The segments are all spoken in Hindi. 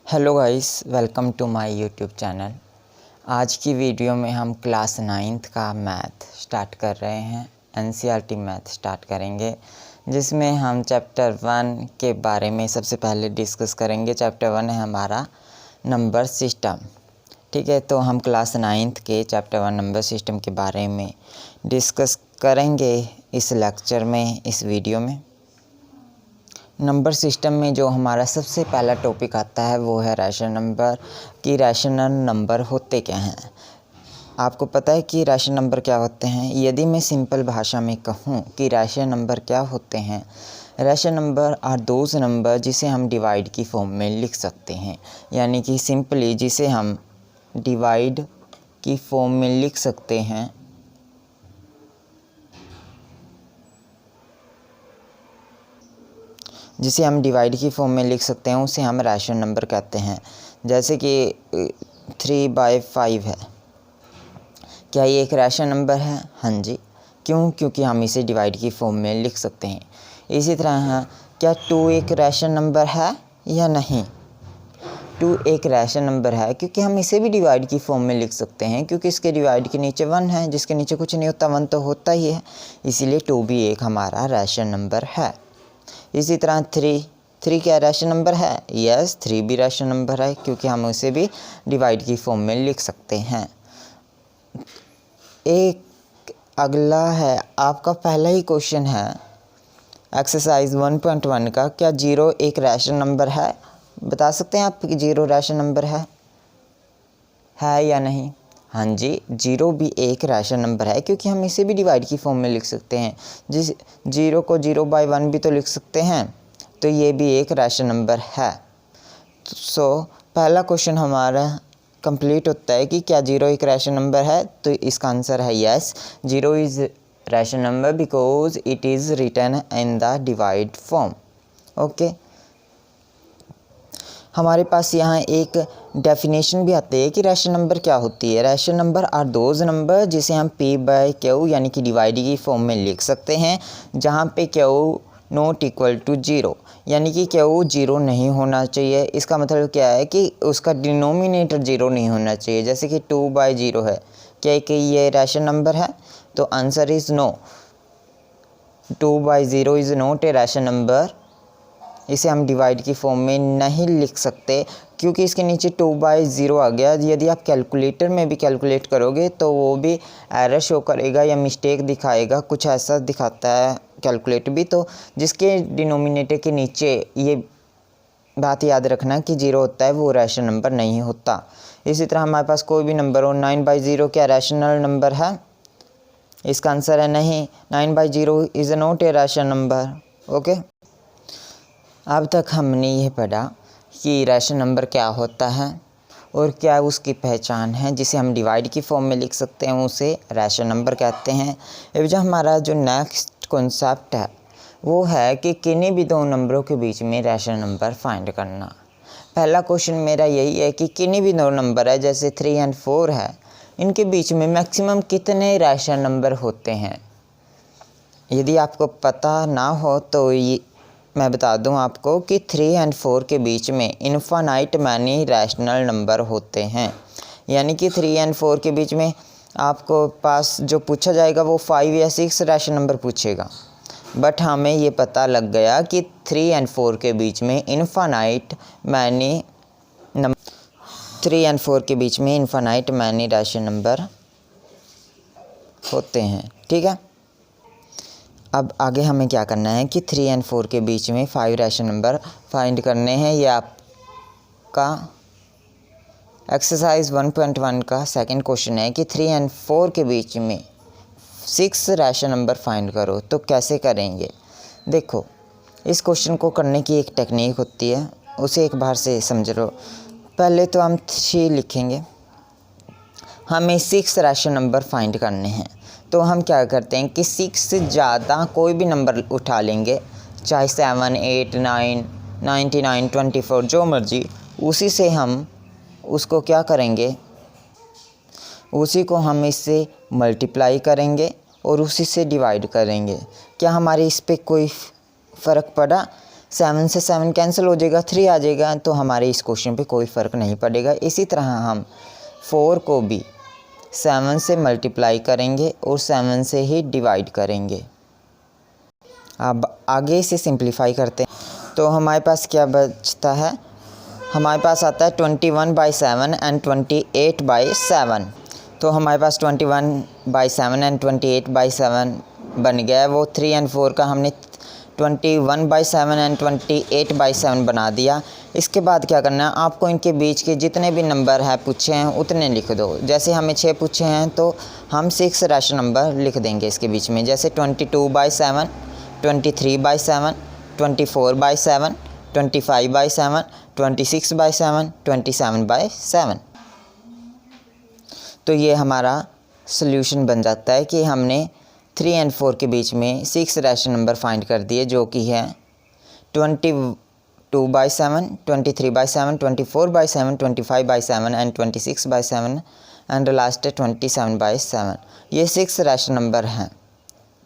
Hello guys, welcome to my YouTube channel. आज की वीडियो में हम क्लास 9th का मैथ स्टार्ट कर रहे हैं। एनसीईआरटी मैथ स्टार्ट करेंगे, जिसमें हम चैप्टर 1 के बारे में सबसे पहले डिस्कस करेंगे। चैप्टर 1 है हमारा नंबर सिस्टम। ठीक है, तो हम क्लास 9th के चैप्टर 1 नंबर सिस्टम के बारे में डिस्कस करेंगे इस लेक्चर में, इस वीडियो में। नंबर सिस्टम में जो हमारा सबसे पहला टॉपिक आता है वो है रैशनल नंबर, कि रैशनल नंबर होते क्या हैं। आपको पता है कि रैशनल नंबर क्या होते हैं? यदि मैं सिंपल भाषा में कहूँ कि रैशनल नंबर क्या होते हैं, rational number are those number जिसे हम डिवाइड की फॉर्म में लिख सकते हैं। यानी कि सिंपली जिसे हम डिवाइड की फॉर्म में लिख सकते हैं, जिसे हम डिवाइड की फॉर्म में लिख सकते हैं, उसे हम रैशनल नंबर कहते हैं। जैसे कि 3/5 है, क्या ये एक रैशनल नंबर है? हाँ जी। क्यों? क्योंकि हम इसे डिवाइड की फॉर्म में लिख सकते हैं। इसी तरह क्या 2 एक रैशनल नंबर है या नहीं? 2 एक रैशनल नंबर है क्योंकि हम इसे भी डिवाइड की फॉर्म में लिख सकते हैं, क्योंकि इसके डिवाइड के नीचे 1 है, जिसके नीचे कुछ नहीं होता, 1 तो होता ही है। इसीलिए 2 भी एक हमारा रैशनल नंबर है। इसी तरह 3 क्या रैशनल नंबर है? यस, 3 भी रैशनल नंबर है, क्योंकि हम उसे भी डिवाइड की फॉर्म में लिख सकते हैं। एक अगला है, आपका पहला ही क्वेश्चन है एक्सरसाइज 1.1 का, क्या 0 एक रैशनल नंबर है? बता सकते हैं आप कि 0 रैशनल नंबर है या नहीं? हाँ जी, 0 भी एक रैशनल नंबर है, क्योंकि हम इसे भी डिवाइड की फॉर्म में लिख सकते हैं। जिस 0 को 0/1 भी तो लिख सकते हैं, तो ये भी एक रैशनल नंबर है। सो पहला क्वेश्चन हमारा कंप्लीट होता है कि क्या 0 एक रैशनल नंबर है? तो इसका आंसर है yes, 0 is rational number because it is written in the divide form. Okay, हमारे पास यहाँ एक डेफिनेशन भी आती है कि रैशनल नंबर क्या होती है। Rational number are those number जिसे हम P/Q यानी कि डिवाइड की फॉर्म में लिख सकते हैं, जहाँ पे Q नॉट इक्वल टू 0, यानी कि Q 0 नहीं होना चाहिए। इसका मतलब क्या है कि उसका डिनोमिनेटर 0 नहीं होना चाहिए। जैसे कि 2/0 है, क्या कि ये रैशनल नंबर है? तो answer is no, 2/0 is not a rational number. इसे हम डिवाइड की फॉर्म में नहीं लिख सकते, क्योंकि इसके नीचे 2/0 आ गया। यदि आप कैलकुलेटर में भी कैलकुलेट करोगे तो वो भी एरर शो करेगा या मिस्टेक दिखाएगा, कुछ ऐसा दिखाता है कैलकुलेटर भी। तो जिसके डिनोमिनेटर के नीचे ये बात याद रखना कि 0 होता है, वो रैशनल नंबर नहीं होता। इसी तरह हमारे पास कोई भी नंबर हो, 9/0 क्या रैशनल नंबर है? इसका आंसर है नहीं, 9/0 is not a rational number. Okay, अब तक हमने ये पढ़ा कि रैशनल नंबर क्या होता है और क्या उसकी पहचान है। जिसे हम डिवाइड की फॉर्म में लिख सकते हैं, उसे रैशनल नंबर कहते हैं। अब जो हमारा जो नेक्स्ट कॉन्सेप्ट है वो है कि किन्हीं भी दो नंबरों के बीच में रैशनल नंबर फाइंड करना। पहला क्वेश्चन मेरा यही है कि किन्हीं भी दो नंबर है, जैसे 3 और 4 है, इनके बीच में मैक्सिमम कितने रैशनल नंबर होते हैं। यदि आपको पता ना हो तो ये मैं बता दूं आपको कि 3 और 4 के बीच में इनफाइनाइट मैनी रैशनल नंबर होते हैं। यानी कि 3 और 4 के बीच में आपको पास जो पूछा जाएगा वो 5 या 6 रैशनल नंबर पूछेगा। बट हमें ये पता लग गया कि 3 और 4 के बीच में इनफाइनाइट मैनी 3 और 4 के बीच में इनफाइनाइट मैनी रैशनल नंबर होते हैं। ठीक है, अब आगे हमें क्या करना है कि 3 और 4 के बीच में 5 रैशनल नंबर फाइंड करने हैं। ये आपका एक्सरसाइज 1.1 का सेकंड क्वेश्चन है कि 3 और 4 के बीच में 6 रैशनल नंबर फाइंड करो। तो कैसे करेंगे? देखो, इस क्वेश्चन को करने की एक टेक्निक होती है, उसे एक बार से समझ लो। पहले तो हम 3 लिखेंगे, हमें 6 रैशनल नंबर फाइंड करने हैं। तो हम क्या करते हैं कि 6 से ज़्यादा कोई भी नंबर उठा लेंगे, चाहे 7, 8, 9, 99, 24 जो मर्जी, उसी से हम उसको क्या करेंगे, उसी को हम इससे मल्टीप्लाई करेंगे और उसी से डिवाइड करेंगे। क्या हमारे इस पे कोई फ़र्क पड़ा? 7 से 7 कैंसिल हो जाएगा, 3 आ जाएगा, तो हमारे इस क्वेश्चन पे कोई फ़र्क नहीं पड़ेगा। इसी तरह हम 4 को भी 7 से मल्टीप्लाई करेंगे और 7 से ही डिवाइड करेंगे। अब आगे इसे सिंप्लीफाई करते हैं तो हमारे पास क्या बचता है, हमारे पास आता है 21/7 एंड 28/7। तो हमारे पास 21/7 एंड 28/7 बन गया है। वो 3 और 4 का हमने 21/7 एंड 28/7 बना दिया। इसके बाद क्या करना है, आपको इनके बीच के जितने भी नंबर है पूछे हैं उतने लिख दो। जैसे हमें 6 पूछे हैं तो हम 6 रैशनल नंबर लिख देंगे इसके बीच में, जैसे 22/7, 23/7, 24/7, 25/7, 26/7, 27/7। तो ये हमारा सॉल्यूशन बन जाता है कि हमने 3 और 4 के बीच में 6 रैशनल नंबर फाइंड कर दिए, जो कि है 22/7, 23/7, 24/7, 25/7 एंड 26/7 एंड लास्ट है 27/7। ये 6 रैशनल नंबर हैं।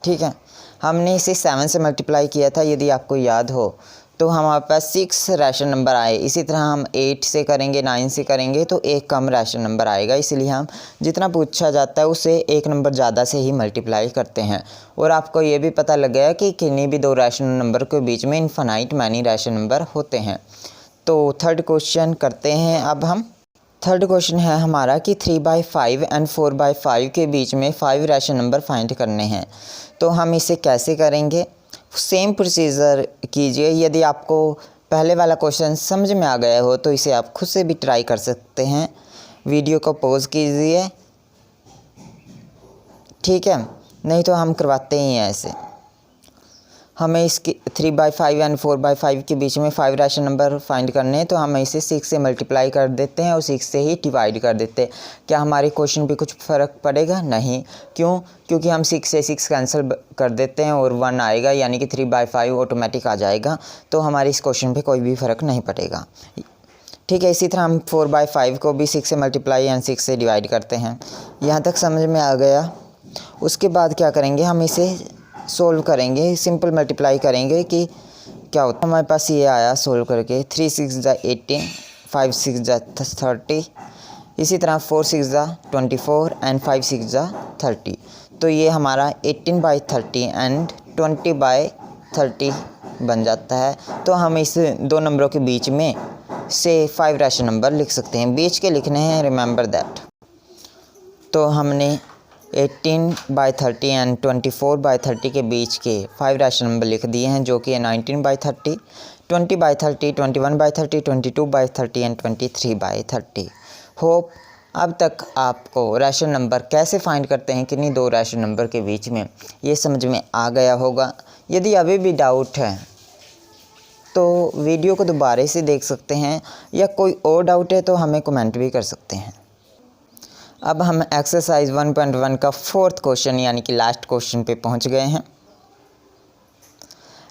ठीक है, हमने इसे 7 से मल्टीप्लाई किया था, यदि आपको याद हो, तो हमारे पास 6 रैशनल नंबर आए। इसी तरह हम 8 से करेंगे, 9 से करेंगे तो एक कम रैशनल नंबर आएगा। इसलिए हम जितना पूछा जाता है उससे एक नंबर ज़्यादा से ही मल्टीप्लाई करते हैं। और आपको ये भी पता लग गया कि किन्हीं भी दो रैशनल नंबर के बीच में इनफाइनाइट मैनी रैशनल नंबर होते हैं। तो थर्ड क्वेश्चन करते हैं अब हम। थर्ड क्वेश्चन है हमारा कि 3/5 एंड 4/5 के बीच में 5 रैशनल नंबर फाइंड करने हैं। तो हम इसे कैसे करेंगे, सेम प्रोसीजर कीजिए। यदि आपको पहले वाला क्वेश्चन समझ में आ गया हो तो इसे आप खुद से भी ट्राई कर सकते हैं। वीडियो को पॉज कीजिए, ठीक है, नहीं तो हम करवाते ही हैं ऐसे। हमें इसके 3/5 एंड 4/5 के बीच में 5 रैशनल नंबर फाइंड करने हैं, तो हम इसे 6 से मल्टीप्लाई कर देते हैं और 6 से ही डिवाइड कर देते हैं। क्या हमारे क्वेश्चन पे कुछ फ़र्क पड़ेगा? नहीं। क्यों? क्योंकि हम 6 से 6 कैंसिल कर देते हैं और 1 आएगा, यानी कि 3/5 ऑटोमेटिक आ जाएगा। तो हमारे इस क्वेश्चन पे कोई भी फ़र्क नहीं पड़ेगा। ठीक है, इसी तरह हम 4/5 को भी 6 से मल्टीप्लाई एंड 6 से डिवाइड करते हैं। यहाँ तक समझ में आ गया। उसके बाद क्या करेंगे, हम इसे सोल्व करेंगे, सिंपल मल्टीप्लाई करेंगे कि क्या होता है। हमारे पास ये आया सोल्व करके 3 6 ज़ा 18, 5 6 ज़ा 30, इसी तरह 4 6 ज़ा 24 एंड 5 6 ज़ा 30। तो ये हमारा 18/30 एंड 20/30 बन जाता है। तो हम इस दो नंबरों के बीच में से 5 रैशनल नंबर लिख सकते हैं। बीच के लिखने हैं, रिमेंबर दैट। तो हमने 18/30 एंड 24/30 के बीच के 5 रैशनल नंबर लिख दिए हैं, जो कि है 19/30, 20/30, 21/30, 22/30 एंड 23/30। होप अब तक आपको रैशनल नंबर कैसे फाइंड करते हैं किन्हीं दो रैशनल नंबर के बीच में ये समझ में आ गया होगा। यदि अभी भी डाउट है तो वीडियो को दोबारा से देख सकते हैं, या कोई और डाउट है तो हमें कमेंट भी कर सकते हैं। अब हम एक्सरसाइज 1.1 का 4th क्वेश्चन यानी कि लास्ट क्वेश्चन पे पहुंच गए हैं।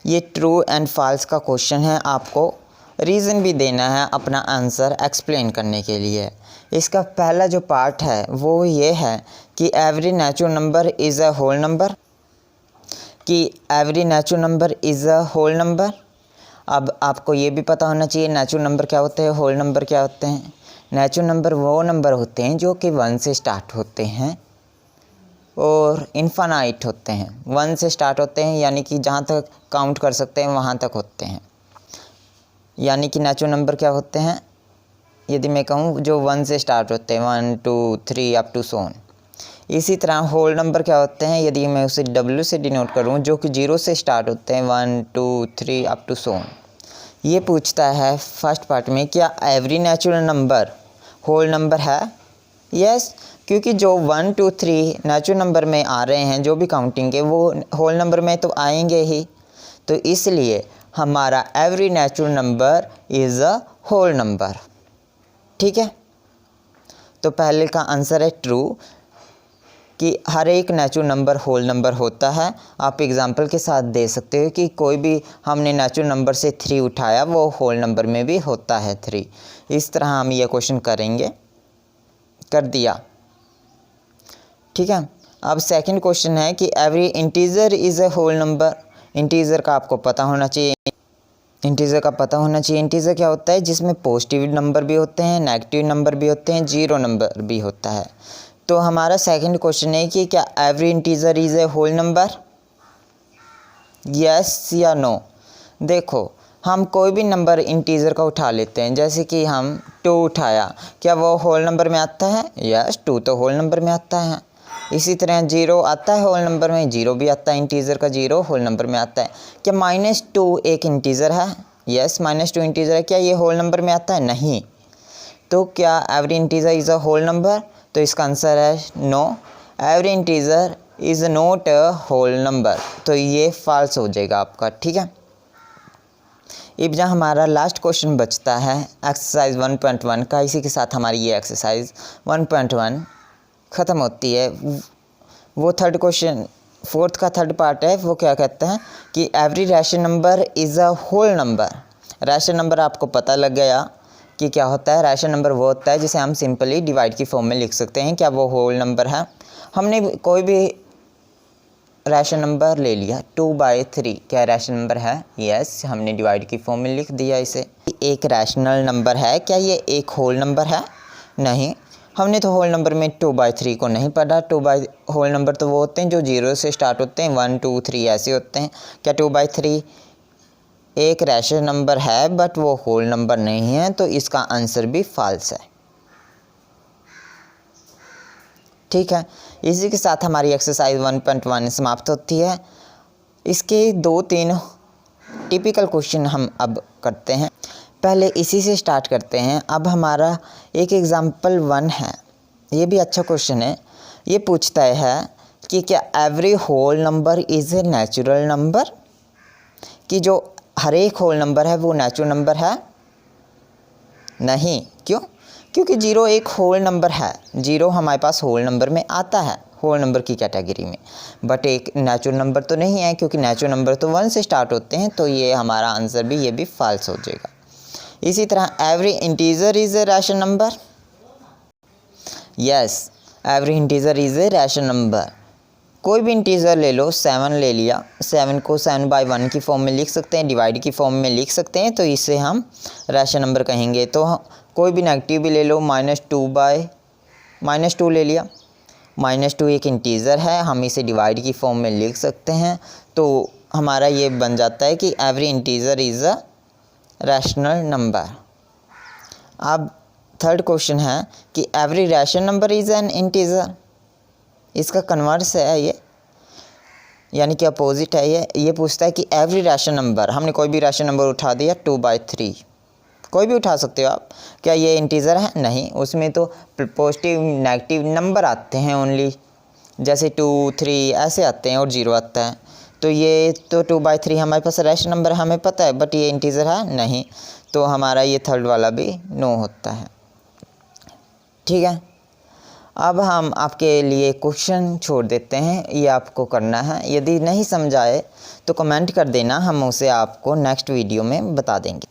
ये ट्रू एंड फॉल्स का क्वेश्चन है, आपको रीज़न भी देना है अपना आंसर एक्सप्लेन करने के लिए। इसका पहला जो पार्ट है वो ये है कि every natural number is a whole number, कि every natural number is a whole number. अब आपको ये भी पता होना चाहिए नेचुरल नंबर क्या होते हैं, होल नंबर क्या होते हैं। नेचुरल नंबर वो नंबर होते हैं जो कि 1 से स्टार्ट होते हैं और इनफाइनाइट होते हैं। 1 से स्टार्ट होते हैं यानी कि जहाँ तक काउंट कर सकते हैं वहाँ तक होते हैं। यानी कि नेचुरल नंबर क्या होते हैं, यदि मैं कहूँ जो 1 से स्टार्ट होते हैं, 1 2 3 अप टू सोन। इसी तरह होल नंबर क्या होते हैं, यदि मैं उसे W से डिनोट करूँ, जो कि 0 से स्टार्ट होते हैं, 1 2 3 अप टू सोन। ये पूछता है फर्स्ट पार्ट में, क्या every natural number whole number है? यस, क्योंकि जो 1 2 3 नेचुरल नंबर में आ रहे हैं, जो भी काउंटिंग के, वो होल नंबर में तो आएंगे ही। तो इसलिए हमारा every natural number is a whole number. ठीक है, तो पहले का आंसर है ट्रू, कि हर एक नेचुरल नंबर होल नंबर होता है। आप एग्जांपल के साथ दे सकते हो कि कोई भी हमने नेचुरल नंबर से 3 उठाया, वो होल नंबर में भी होता है 3। इस तरह हम ये क्वेश्चन करेंगे, कर दिया। ठीक है, अब सेकंड क्वेश्चन है कि every integer is a whole number. Integer का आपको पता होना चाहिए, इंटीज़र का पता होना चाहिए। इंटीज़र क्या होता है? जिसमें पॉजिटिव नंबर भी होते हैं, नेगेटिव नंबर भी होते हैं, जीरो नंबर भी होता है। तो हमारा सेकंड क्वेश्चन है कि क्या every integer is a whole number, yes या नो। देखो, हम कोई भी नंबर इंटीज़र का उठा लेते हैं, जैसे कि हम 2 उठाया, क्या वो होल नंबर में आता है? यस, 2 तो होल नंबर में आता है। इसी तरह 0 आता है होल नंबर में, 0 भी आता है, इंटीज़र का 0 होल नंबर में आता है। क्या -2 एक इंटीज़र है? यस, -2 इंटीज़र है। क्या ये होल नंबर में आता है? नहीं। तो क्या every integer is a whole number? तो इसका आंसर है no, every integer is not a whole number. तो ये फॉल्स हो जाएगा आपका, ठीक है। अब जहाँ हमारा लास्ट क्वेश्चन बचता है एक्सरसाइज 1.1 का, इसी के साथ हमारी ये एक्सरसाइज 1.1 ख़त्म होती है। वो थर्ड क्वेश्चन, फोर्थ का थर्ड पार्ट है, वो क्या कहता है कि every rational number is a whole number. Rational number आपको पता लग गया कि क्या होता है। रैशनल नंबर वो होता है जिसे हम सिंपली डिवाइड की फॉर्म में लिख सकते हैं। क्या वो होल नंबर है? हमने कोई भी रैशनल नंबर ले लिया, 2/3 क्या रैशनल नंबर है? यस, हमने डिवाइड की फॉर्म में लिख दिया इसे। एक रैशनल नंबर है, क्या ये एक होल नंबर है? नहीं, हमने तो होल नंबर में 2/3 को नहीं पढ़ा। होल नंबर तो वो होते हैं जो 0 से स्टार्ट होते हैं, 1 2 3 ऐसे होते हैं। क्या 2/3 एक रैशनल नंबर है बट वो होल नंबर नहीं है? तो इसका आंसर भी फॉल्स है, ठीक है। इसी के साथ हमारी एक्सरसाइज 1.1 समाप्त होती है। इसके 2-3 टिपिकल क्वेश्चन हम अब करते हैं। पहले इसी से स्टार्ट करते हैं। अब हमारा एक एग्जाम्पल 1 है, ये भी अच्छा क्वेश्चन है। ये पूछता है कि क्या every whole number is a natural number, कि जो हर एक होल नंबर है वो नेचुरल नंबर है? नहीं। क्यों? क्योंकि 0 एक होल नंबर है, 0 हमारे पास होल नंबर में आता है, होल नंबर की कैटेगरी में, बट एक नेचुरल नंबर तो नहीं है, क्योंकि नेचुरल नंबर तो 1 से स्टार्ट होते हैं। तो ये हमारा आंसर भी, ये भी फॉल्स हो जाएगा। इसी तरह every integer is A rational number, yes, every integer is A rational number. कोई भी इंटीजर ले लो, 7 ले लिया, 7 को 7/1 की फॉर्म में लिख सकते हैं, डिवाइड की फॉर्म में लिख सकते हैं, तो इसे हम रैशनल नंबर कहेंगे। तो कोई भी नेगेटिव भी ले लो, -2 ले लिया, -2 एक इंटीजर है, हम इसे डिवाइड की फॉर्म में लिख सकते हैं। तो हमारा ये बन जाता है कि every integer is a rational number. अब थर्ड क्वेश्चन है कि every rational number is an integer. इसका कन्वर्स है ये, यानी कि अपोजिट है ये पूछता है कि एवरी रैशनल नंबर, हमने कोई भी रैशनल नंबर उठा दिया 2/3, कोई भी उठा सकते हो आप, क्या ये इंटीजर है? नहीं, उसमें तो पॉजिटिव नेगेटिव नंबर आते हैं ओनली, जैसे 2 3 ऐसे आते हैं और 0 आता है। तो ये तो 2/3 हमारे पास रैशनल नंबर हमें पता है, बट ये इंटीजर है? नहीं। तो हमारा ये थर्ड वाला भी नो होता है, ठीक है। अब हम आपके लिए क्वेश्चन छोड़ देते हैं, ये आपको करना है। यदि नहीं समझ आए तो कमेंट कर देना, हम उसे आपको नेक्स्ट वीडियो में बता देंगे।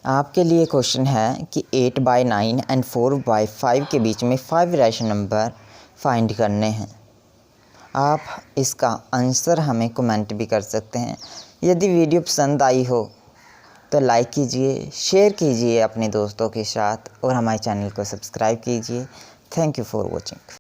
आपके लिए क्वेश्चन है कि 8/9 एंड 4/5 के बीच में 5 रैशनल नंबर फाइंड करने हैं। आप इसका आंसर हमें कमेंट भी कर सकते हैं। यदि वीडियो पसंद आई हो तो लाइक कीजिए, शेयर कीजिए अपने दोस्तों के साथ और हमारे चैनल को सब्सक्राइब कीजिए। Thank you for watching.